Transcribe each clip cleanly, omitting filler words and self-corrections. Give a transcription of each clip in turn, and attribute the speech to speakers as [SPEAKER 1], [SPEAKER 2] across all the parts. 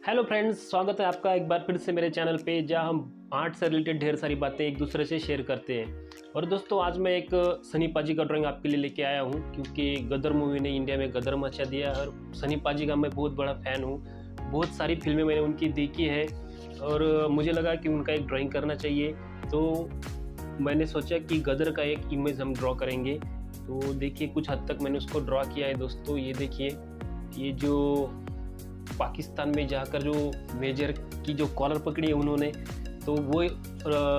[SPEAKER 1] Hello friends, स्वागत है आपका एक बार फिर से मेरे चैनल पे, जहां हम आर्ट से रिलेटेड ढेर सारी बातें एक दूसरे से शेयर करते हैं। और दोस्तों, आज मैं एक सनी पाजी का ड्राइंग आपके लिए लेके आया हूं, क्योंकि गदर मूवी ने इंडिया में गदर मचा दिया है। और सनी पाजी का मैं बहुत बड़ा फ़ैन हूं, बहुत सारी फिल्में मैंने उनकी देखी है और मुझे लगा कि उनका एक ड्राइंग करना चाहिए। तो मैंने सोचा कि गदर का एक इमेज हम ड्रॉ करेंगे। तो देखिए, कुछ हद तक मैंने उसको ड्रॉ किया है दोस्तों। ये देखिए, ये जो पाकिस्तान में जाकर जो मेजर की जो कॉलर पकड़ी है उन्होंने, तो वो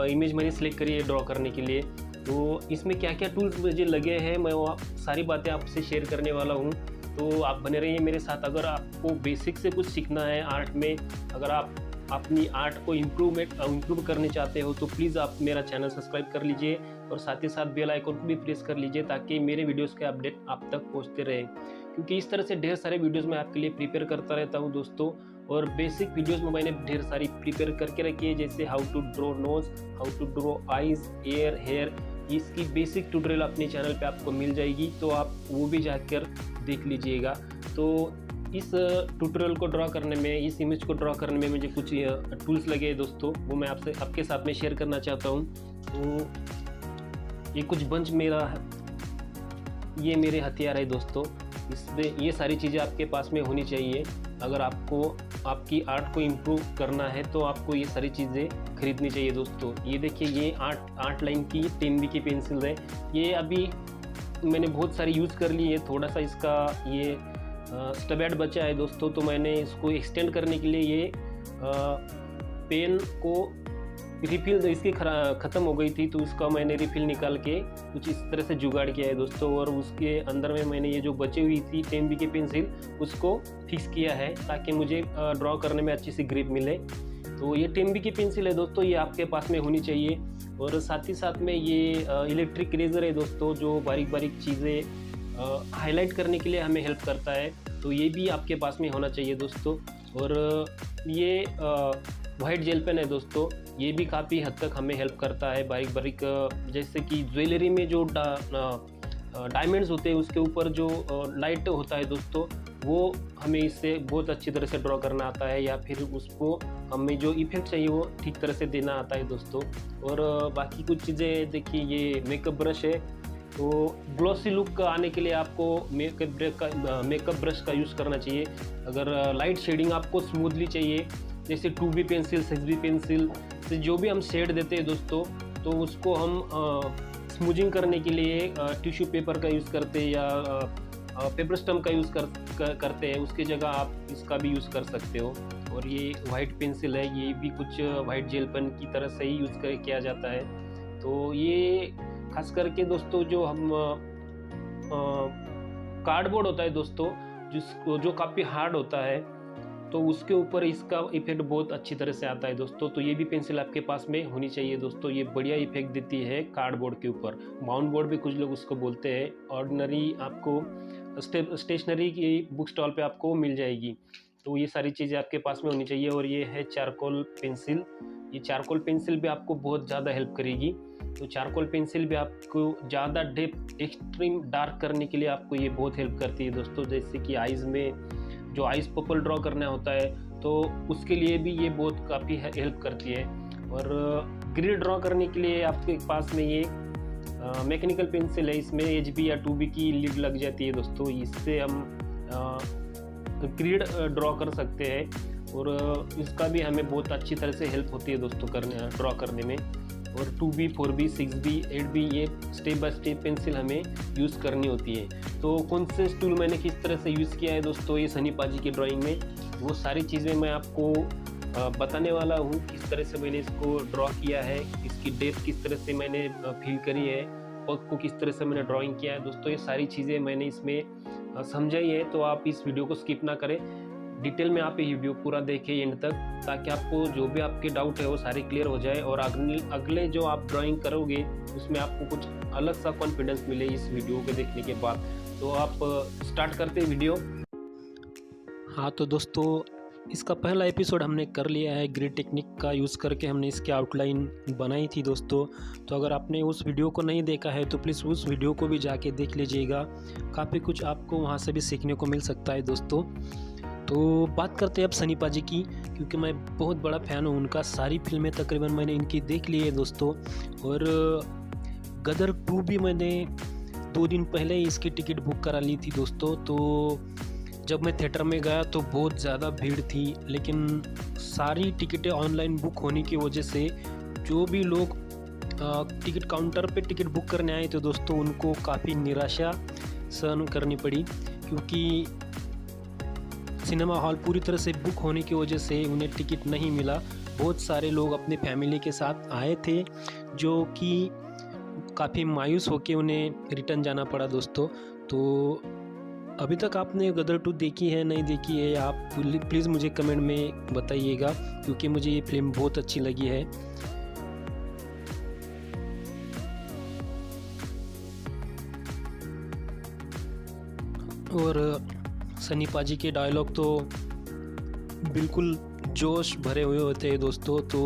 [SPEAKER 1] इमेज मैंने सेलेक्ट करी है ड्रॉ करने के लिए। तो इसमें क्या क्या टूल्स मुझे लगे हैं, मैं वो सारी बातें आपसे शेयर करने वाला हूँ। तो आप बने रहिए मेरे साथ। अगर आपको बेसिक से कुछ सीखना है आर्ट में, अगर आप अपनी आर्ट को इम्प्रूव करने चाहते हो, तो प्लीज़ आप मेरा चैनल सब्सक्राइब कर लीजिए और साथ ही साथ बेल आइकन को भी प्रेस कर लीजिए, ताकि मेरे वीडियोस के अपडेट आप तक पहुंचते रहे। क्योंकि इस तरह से ढेर सारे वीडियोस मैं आपके लिए प्रिपेयर करता रहता हूं दोस्तों। और बेसिक वीडियोस में मैंने ढेर सारी प्रिपेयर करके रखी है, जैसे how to draw nose, how to draw eyes, ear, hair. इसकी बेसिक ट्यूटोरियल अपने चैनल पे आपको मिल जाएगी, तो आप वो भी जाकर देख लीजिएगा। तो इस ट्यूटोरियल को ड्रॉ करने में, इस इमेज को ड्रॉ करने में मुझे कुछ टूल्स लगे दोस्तों, वो मैं आपके साथ में शेयर करना चाहता हूँ। तो ये कुछ बंच ये मेरे हथियार है दोस्तों। इसमें ये सारी चीज़ें आपके पास में होनी चाहिए। अगर आपको आपकी आर्ट को इम्प्रूव करना है तो आपको ये सारी चीज़ें खरीदनी चाहिए दोस्तों। ये देखिए, ये आर्ट लाइन की 10B की पेंसिल है। ये अभी मैंने बहुत सारी यूज़ कर ली है। थोड़ा सा इसका ये स्टबैड बचा है दोस्तों, तो मैंने इसको एक्सटेंड करने के लिए ये पेन को रिफिल इसकी ख़त्म हो गई थी, तो इसका मैंने रिफिल निकाल के कुछ इस तरह से जुगाड़ किया है दोस्तों। और उसके अंदर में मैंने ये जो बची हुई थी 10B की पेंसिल, उसको फिक्स किया है ताकि मुझे ड्रॉ करने में अच्छी सी ग्रिप मिले। तो ये 10B की पेंसिल है दोस्तों, ये आपके पास में होनी चाहिए। और साथ ही साथ में ये इलेक्ट्रिक इरेजर है दोस्तों, जो बारीक बारीक चीज़ें हाईलाइट करने के लिए हमें हेल्प करता है, तो ये भी आपके पास में होना चाहिए दोस्तों। और ये वाइट जेल पेन है दोस्तों, ये भी काफ़ी हद तक हमें हेल्प करता है। बारीक बारीक जैसे कि ज्वेलरी में जो डायमंड्स होते हैं, उसके ऊपर जो लाइट होता है दोस्तों, वो हमें इससे बहुत अच्छी तरह से ड्रॉ करना आता है, या फिर उसको हमें जो इफेक्ट चाहिए वो ठीक तरह से देना आता है दोस्तों। और बाकी कुछ चीज़ें देखिए, ये मेकअप ब्रश है। तो ग्लॉसी लुक आने के लिए आपको मेकअप ब्रश का यूज़ करना चाहिए। अगर लाइट शेडिंग आपको स्मूथली चाहिए, जैसे 2B पेंसिल, 6B पेंसिल से जो भी हम शेड देते हैं दोस्तों, तो उसको हम स्मूजिंग करने के लिए टिश्यू पेपर का यूज़ करते हैं, या पेपर स्टम्प का यूज़ करते हैं। उसकी जगह आप इसका भी यूज़ कर सकते हो। और ये वाइट पेंसिल है, ये भी कुछ वाइट जेल पेन की तरह से ही यूज़ किया जाता है। तो ये खास करके दोस्तों, जो हम कार्डबोर्ड होता है दोस्तों, जो काफ़ी हार्ड होता है, तो उसके ऊपर इसका इफेक्ट बहुत अच्छी तरह से आता है दोस्तों। तो ये भी पेंसिल आपके पास में होनी चाहिए दोस्तों, ये बढ़िया इफेक्ट देती है कार्डबोर्ड के ऊपर। माउंट बोर्ड भी कुछ लोग उसको बोलते हैं। ऑर्डिनरी आपको स्टेशनरी की बुक स्टॉल पे आपको मिल जाएगी। तो ये सारी चीज़ें आपके पास में होनी चाहिए। और ये है चारकोल पेंसिल। ये चारकोल पेंसिल भी आपको बहुत ज़्यादा हेल्प करेगी। तो चारकोल पेंसिल भी आपको ज़्यादा डेप्थ, एक्सट्रीम डार्क करने के लिए आपको ये बहुत हेल्प करती है दोस्तों। जैसे कि आइज़ में जो आइज़ पर्पल ड्रॉ करना होता है, तो उसके लिए भी ये बहुत काफ़ी हेल्प करती है। और ग्रिड ड्रॉ करने के लिए आपके पास में ये मैकेनिकल पेंसिल है। इसमें HB या 2B की लीड लग जाती है दोस्तों, इससे हम ग्रिड ड्रॉ कर सकते हैं। और इसका भी हमें बहुत अच्छी तरह से हेल्प होती है दोस्तों ड्रॉ करने में। और 2B, 4B, 6B, 8B, ये स्टेप बाय स्टेप पेंसिल हमें यूज़ करनी होती है। तो कौन से टूल मैंने किस तरह से यूज़ किया है दोस्तों ये सनी पाजी की ड्राइंग में, वो सारी चीज़ें मैं आपको बताने वाला हूँ। किस तरह से मैंने इसको ड्रॉ किया है, इसकी डेप्थ किस तरह से मैंने फील करी है, पग को किस तरह से मैंने ड्राइंग किया है दोस्तों, ये सारी चीज़ें मैंने इसमें समझाई है। तो आप इस वीडियो को स्किप ना करें, डिटेल में आप ये वीडियो पूरा देखें एंड तक, ताकि आपको जो भी आपके डाउट है वो सारे क्लियर हो जाए। और अगले जो आप ड्राइंग करोगे उसमें आपको कुछ अलग सा कॉन्फिडेंस मिले इस वीडियो को देखने के बाद। तो आप स्टार्ट करते हैं वीडियो। हाँ, तो दोस्तों, इसका पहला एपिसोड हमने कर लिया है। ग्रिड टेक्निक का यूज़ करके हमने इसकी आउटलाइन बनाई थी दोस्तों। तो अगर आपने उस वीडियो को नहीं देखा है तो प्लीज़ उस वीडियो को भी जाके देख लीजिएगा, काफ़ी कुछ आपको वहाँ से भी सीखने को मिल सकता है दोस्तों। तो बात करते हैं अब सनी पाजी की, क्योंकि मैं बहुत बड़ा फ़ैन हूँ उनका। सारी फिल्में तकरीबन मैंने इनकी देख ली है दोस्तों। और गदर 2 भी मैंने 2 दिन पहले ही इसकी टिकट बुक करा ली थी दोस्तों। तो जब मैं थिएटर में गया तो बहुत ज़्यादा भीड़ थी, लेकिन सारी टिकटें ऑनलाइन बुक होने की वजह से जो भी लोग टिकट काउंटर पे टिकट बुक करने आए थे दोस्तों, उनको काफ़ी निराशा सहन करनी पड़ी, क्योंकि सिनेमा हॉल पूरी तरह से बुक होने की वजह से उन्हें टिकट नहीं मिला। बहुत सारे लोग अपने फैमिली के साथ आए थे, जो कि काफ़ी मायूस होकर उन्हें रिटर्न जाना पड़ा दोस्तों। तो अभी तक आपने गदर 2 देखी है नहीं देखी है, आप प्लीज़ मुझे कमेंट में बताइएगा, क्योंकि मुझे ये फिल्म बहुत अच्छी लगी है। और सनी पाजी के डायलॉग तो बिल्कुल जोश भरे हुए होते हैं दोस्तों। तो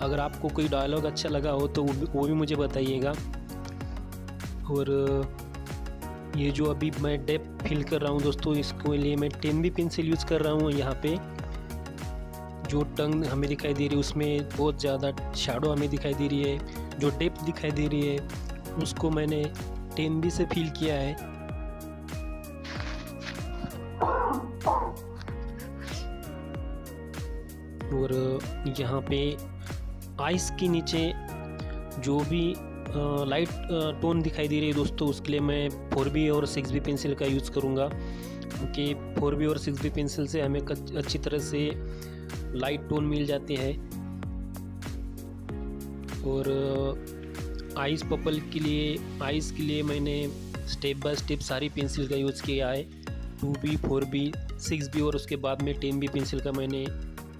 [SPEAKER 1] अगर आपको कोई डायलॉग अच्छा लगा हो तो वो भी मुझे बताइएगा। और ये जो अभी मैं डेप्थ फिल कर रहा हूँ दोस्तों, इसके लिए मैं 10B पेंसिल यूज़ कर रहा हूँ। यहाँ पे जो टंग हमें दिखाई दे रही है उसमें बहुत ज़्यादा शैडो हमें दिखाई दे रही है, जो डेप्थ दिखाई दे रही है उसको मैंने 10B से फिल किया है। और यहाँ पे आइस के नीचे जो भी लाइट टोन दिखाई दे रही है दोस्तों, उसके लिए मैं 4B और 6B पेंसिल का यूज़ करूँगा, क्योंकि 4B और 6B पेंसिल से हमें अच्छी तरह से लाइट टोन मिल जाते हैं। और आइस पर्पल के लिए मैंने स्टेप बाय स्टेप सारी पेंसिल का यूज़ किया है। 2B 4B 6B और उसके बाद में 10B पेंसिल का मैंने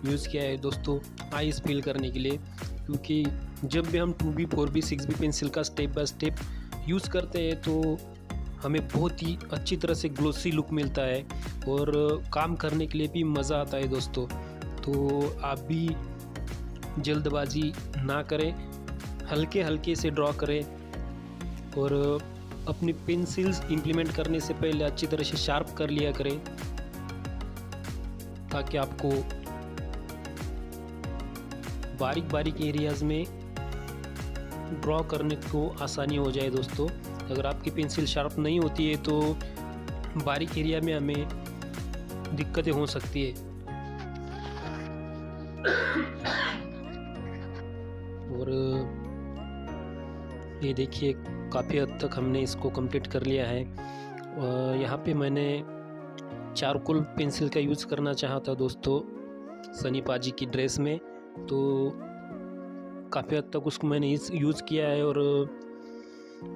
[SPEAKER 1] यूज़ किया है दोस्तों आइस फिल करने के लिए, क्योंकि जब भी हम 2B 4B 6B पेंसिल का स्टेप बाय स्टेप यूज़ करते हैं तो हमें बहुत ही अच्छी तरह से ग्लोसी लुक मिलता है और काम करने के लिए भी मज़ा आता है दोस्तों। तो आप भी जल्दबाजी ना करें, हल्के हल्के से ड्रॉ करें और अपनी पेंसिल्स इम्प्लीमेंट करने से पहले अच्छी तरह से शार्प कर लिया करें, ताकि आपको बारीक बारीक एरियाज़ में ड्रॉ करने को आसानी हो जाए दोस्तों। अगर आपकी पेंसिल शार्प नहीं होती है तो बारीक एरिया में हमें दिक्कतें हो सकती है। और ये देखिए काफ़ी हद तक हमने इसको कंप्लीट कर लिया है। यहाँ पे मैंने चारकोल पेंसिल का यूज़ करना चाहा था दोस्तों सनी पाजी की ड्रेस में, तो काफ़ी हद तक उसको मैंने यूज़ किया है। और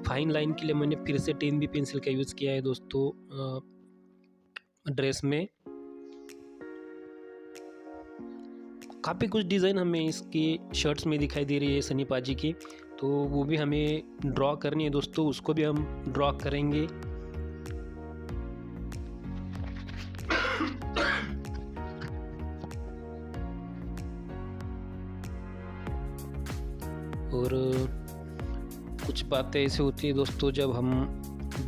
[SPEAKER 1] फाइन लाइन के लिए मैंने फिर से 10B पेंसिल का यूज़ किया है दोस्तों ड्रेस में। काफ़ी कुछ डिज़ाइन हमें इसके शर्ट्स में दिखाई दे रही है सनी पाजी की, तो वो भी हमें ड्रॉ करनी है दोस्तों, उसको भी हम ड्रॉ करेंगे। और कुछ बातें ऐसे होती है दोस्तों, जब हम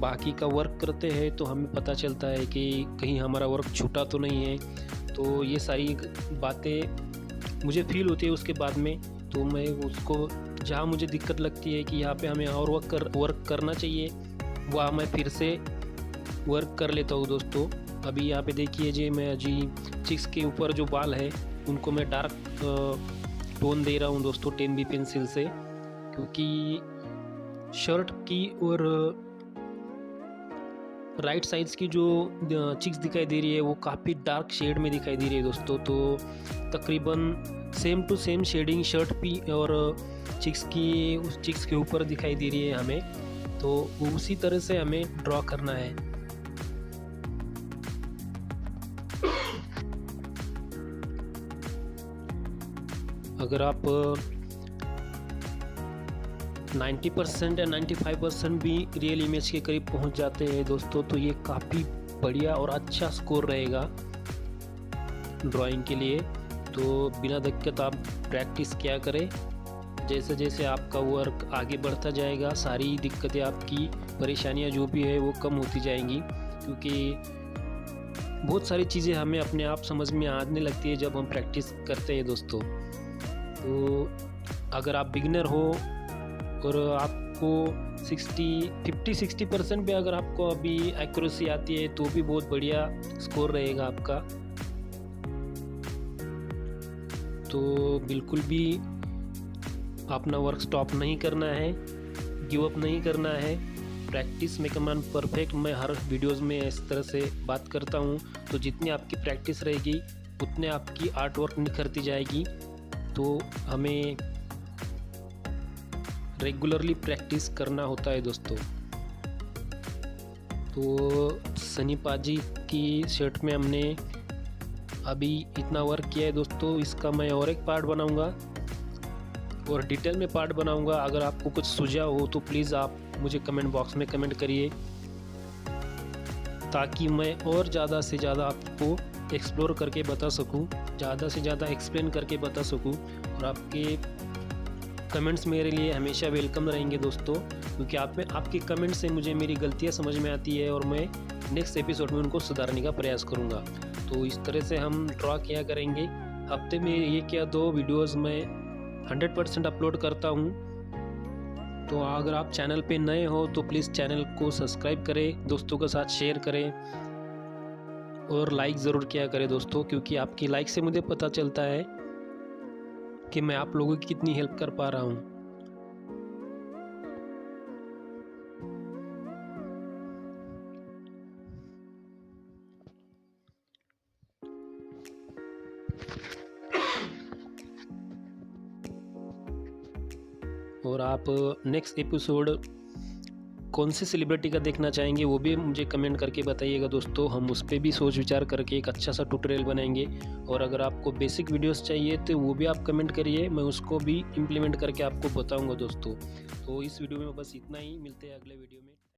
[SPEAKER 1] बाकी का वर्क करते हैं तो हमें पता चलता है कि कहीं हमारा वर्क छूटा तो नहीं है। तो ये सारी बातें मुझे फील होती है उसके बाद में, तो मैं उसको जहाँ मुझे दिक्कत लगती है कि यहाँ पे हमें और वर्क करना चाहिए, वहाँ मैं फिर से वर्क कर लेता हूँ दोस्तों। अभी यहाँ पे देखिए जी, मैं अजी चिक्स के ऊपर जो बाल है उनको मैं डार्क टोन दे रहा हूँ दोस्तों 10B पेंसिल से, क्योंकि शर्ट की और राइट साइड्स की जो चिक्स दिखाई दे रही है वो काफ़ी डार्क शेड में दिखाई दे रही है दोस्तों। तो तकरीबन same to same shading shirt भी और चिक्स के ऊपर दिखाई दे रही है हमें, तो उसी तरह से हमें ड्रॉ करना है। अगर आप 90% या 95% भी रियल इमेज के करीब पहुंच जाते हैं दोस्तों, तो ये काफ़ी बढ़िया और अच्छा स्कोर रहेगा ड्राइंग के लिए। तो बिना दिक्कत आप प्रैक्टिस किया करें। जैसे जैसे आपका वर्क आगे बढ़ता जाएगा, सारी दिक्कतें आपकी परेशानियां जो भी है वो कम होती जाएंगी, क्योंकि बहुत सारी चीज़ें हमें अपने आप समझ में आने लगती है जब हम प्रैक्टिस करते हैं दोस्तों। तो अगर आप बिगिनर हो और आपको 50-60% पे अगर आपको अभी एक्यूरेसी आती है तो भी बहुत बढ़िया स्कोर रहेगा आपका। तो बिल्कुल भी अपना वर्क स्टॉप नहीं करना है, गिव अप नहीं करना है। Practice make a man perfect, मैं हर वीडियोज़ में इस तरह से बात करता हूँ। तो जितनी आपकी प्रैक्टिस रहेगी उतने आपकी आर्ट वर्क निखरती जाएगी। तो हमें रेगुलरली प्रैक्टिस करना होता है दोस्तों। तो सनी पाजी की शर्ट में हमने अभी इतना वर्क किया है दोस्तों। इसका मैं और एक पार्ट बनाऊंगा और डिटेल में पार्ट बनाऊंगा। अगर आपको कुछ सुझाव हो तो प्लीज़ आप मुझे कमेंट बॉक्स में कमेंट करिए, ताकि मैं और ज़्यादा से ज़्यादा आपको एक्सप्लोर करके बता सकूं, ज़्यादा से ज़्यादा एक्सप्लेन करके बता सकूं। और आपके कमेंट्स मेरे लिए हमेशा वेलकम रहेंगे दोस्तों, क्योंकि आपके कमेंट से मुझे मेरी गलतियां समझ में आती है और मैं नेक्स्ट एपिसोड में उनको सुधारने का प्रयास करूंगा। तो इस तरह से हम ड्रॉ किया करेंगे। हफ्ते में ये क्या 2 वीडियोस मैं 100% अपलोड करता हूं। तो अगर आप चैनल पे नए हो तो प्लीज़ चैनल को सब्सक्राइब करें, दोस्तों के साथ शेयर करें और लाइक ज़रूर किया करें दोस्तों, क्योंकि आपकी लाइक से मुझे पता चलता है कि मैं आप लोगों की कितनी हेल्प कर पा रहा हूँ। और आप नेक्स्ट एपिसोड कौन से सेलिब्रिटी का देखना चाहेंगे वो भी मुझे कमेंट करके बताइएगा दोस्तों। हम उस पर भी सोच विचार करके एक अच्छा सा ट्यूटोरियल बनाएंगे। और अगर आपको बेसिक वीडियोस चाहिए तो वो भी आप कमेंट करिए, मैं उसको भी इम्प्लीमेंट करके आपको बताऊंगा दोस्तों। तो इस वीडियो में बस इतना ही, मिलते हैं अगले वीडियो में।